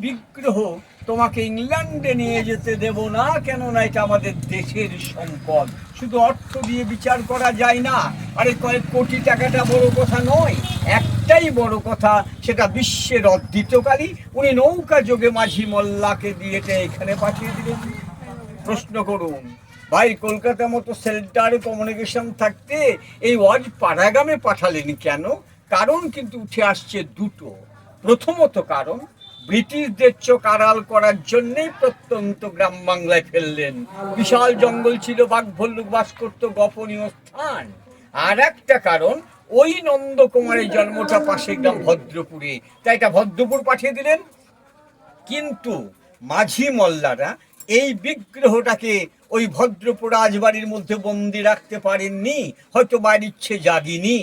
বিগ্রহ তোমাকে ইংল্যান্ডে নিয়ে যেতে দেব না, কেননা এটা আমাদের দেশের সম্পদ। শুধু অর্থ দিয়ে বিচার করা যায় না। আরে কয়েক কোটি টাকাটা বড় কথা নয়, একটাই বড় কথা, সেটা বিশ্বের অদ্বিতীয়কালী উনি নৌকা যোগে মাঝি মোল্লাকে দিয়ে এটা এখানে পাঠিয়ে দিলেন। প্রশ্ন করুন ভাই, কলকাতার মতো সেন্টার কমিউনিকেশন থাকতে এই ওয়াজ পাড়াগ্রামে পাঠালেন কেন? কারণ কিন্তু উঠে আসছে দুটো। প্রথমত কারণ, ব্রিটিশদের চোখ আড়াল করার জন্যেই প্রত্যন্ত গ্রাম বাংলায় ফেললেন। বিশাল জঙ্গল ছিল, বাঘ ভল্লুক বাস করত, গোপনীয় স্থান। আর একটা কারণ, ওই নন্দকুমারের জন্মটা পাশে গ্রাম ভদ্রপুরে, তাই এটা ভদ্রপুর পাঠিয়ে দিলেন। কিন্তু মাঝি মোল্লারা এই বিগ্রহটাকে ওই ভদ্রপুর রাজবাড়ির মধ্যে বন্দি রাখতে পারেননি, হয়তো বাইরের ইচ্ছে জাগিনি,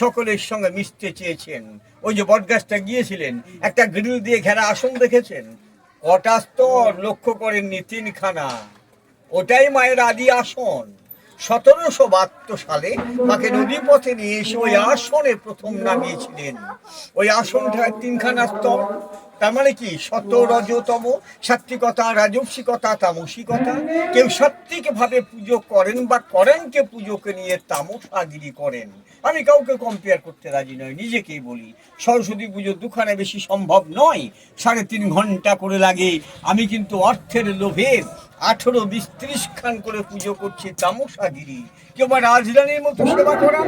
সকলের সঙ্গে মিশতে চেয়েছেন। ওই যে বটগাছটা গিয়েছিলেন, একটা গ্রিল দিয়ে ঘেরা আসন দেখেছেন, কটা স্তর লক্ষ্য করেননি? তিনখানা। ওটাই মায়ের আদি আসন। 1772 সালে মাকে নদীপথে নিয়ে এসে ওই আসনে প্রথম নামিয়েছিলেন। ওই আসনটা তিনখানা স্তর, তার মানে কি? শত রজতম, সাত্বিকতা, রাজস্বিকতা, তামসিকতা। কেউ সাত্বিক ভাবে পুজো করেন বা করেনকে পুজোকে নিয়ে তামসাগিরি করেন। আমি কাউকে কম্পেয়ার করতে রাজি নই, নিজেকেই বলি সরস্বতী পুজো দুখানে বেশি সম্ভব নয়, 3.5 ঘন্টা করে লাগে। আমি কিন্তু অর্থের লোভে 18, 20, 30 খান করে পুজো করছি, তামসাগিরি। কেউ বা রাজধানীর মতো সেবা করা,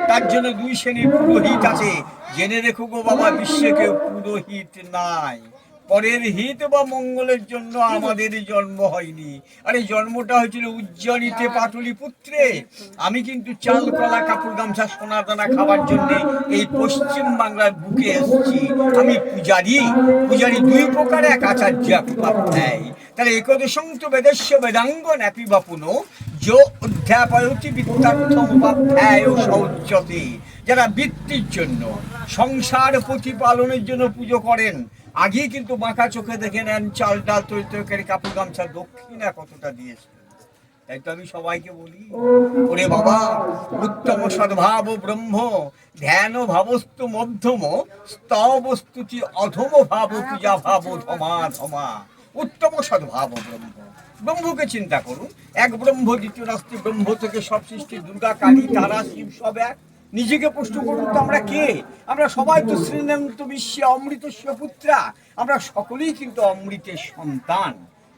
তার জন্য 2 শ্রেণীর পুরোহিত আছে। জেনে রেখো গো বাবা, বিশ্বে কেউ পুরোহিত নাই। পরের হিত বা মঙ্গলের জন্য আমাদের জন্ম হয়নি। আরে জন্মটা হয়েছিল উজ্জয়িনীতে পাটলিপুত্রে। আমি কিন্তু চাল কলা কাপড় গামছা সোনা দানা খাবার জন্য এই পশ্চিম বাংলার বুকে এসেছি। আমি পূজারি। পূজারি 2 প্রকার, এক আচার্য এক উপাধ্যায়। তাহলে একদেশং তু বেদস্য বেদাঙ্গ ন্যাপি বাপুনো যো অধ্যাপয়তি বিদ্যার্থম উপাধ্যায় সৌচ্যতে। যারা বৃত্তির জন্য, সংসার প্রতিপালনের জন্য পুজো করেন, আগেই কিন্তু বাঁকা চোখে দেখে নেন চাল ডাল তৈরি কাপড় গামছা দক্ষিণা কতটা দিয়েছে। তাই তো আমি সবাইকে বলি, ওরে বাবা, উত্তম সদ্ভাব ব্রহ্ম ধ্যান ভাবস্তু মধ্যম স্তবস্তুতি অধম ভাব পূজা ভাব ধমা ধমা। উত্তম সদ্ভাব ব্রহ্ম, ব্রহ্মকে চিন্তা করুন। এক ব্রহ্ম, দ্বিতীয় নাস্তি। ব্রহ্ম থেকে সব সৃষ্টি, দুর্গা, কালী, তারা, শিব সব এক। নিজেকে প্রশ্ন করুন তো, আমরা কে? আমরা সবাই তো শ্রীনন্ত বিশ্বে অমৃতস্য পুত্রা। আমরা সকলেই কিন্তু অমৃতের সন্তান।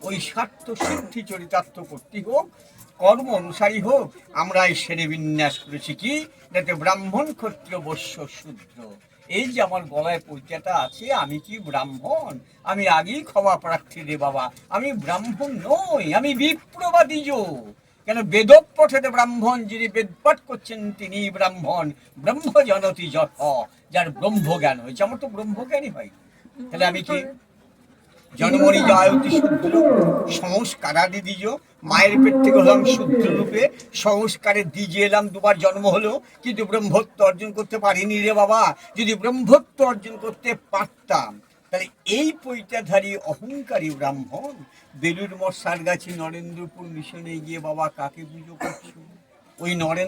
ওই স্বার্থ সিদ্ধি চরিতার্থ করতে হোক, কর্ম অনুসারী হোক, আমরা এই শ্রেণী বিন্যাস করেছি কি, যাতে ব্রাহ্মণ, ক্ষত্রিয়, বৈশ্য, শূদ্র। এই যে আমার গলায় পরিচয়টা আছে, আমি কি ব্রাহ্মণ? আমি আগেই ক্ষমা প্রার্থী রে বাবা, আমি ব্রাহ্মণ নই, আমি বিপ্রবাদী। কেন? বেদপঠেতে ব্রাহ্মণ, যিনি বেদপাঠ করছেন তিনি ব্রাহ্মণ। ব্রহ্ম জনতি যথ, যার ব্রহ্মজ্ঞান হয়েছে। আমার তো ব্রহ্মজ্ঞানই হয়। তাহলে আমি কি? জন্মনি জয়তি শূদ্র সংস্কারাদি দ্বিজ। মায়ের পেট থেকে হলাম শূদ্র রূপে, সংস্কারে দ্বিজে এলাম, 2 বার জন্ম হলো, কিন্তু ব্রহ্মত্ব অর্জন করতে পারিনি রে বাবা। যদি ব্রহ্মত্ব অর্জন করতে পারতাম, তাহলে এই পৈতাধারী অহংকারী ব্রাহ্মণ বেলুর মঠ, সারগাছি, নরেন্দ্রপুর মিশনে গিয়ে বাবা কাকে পুজো করছো? ওই নরেন্দ্র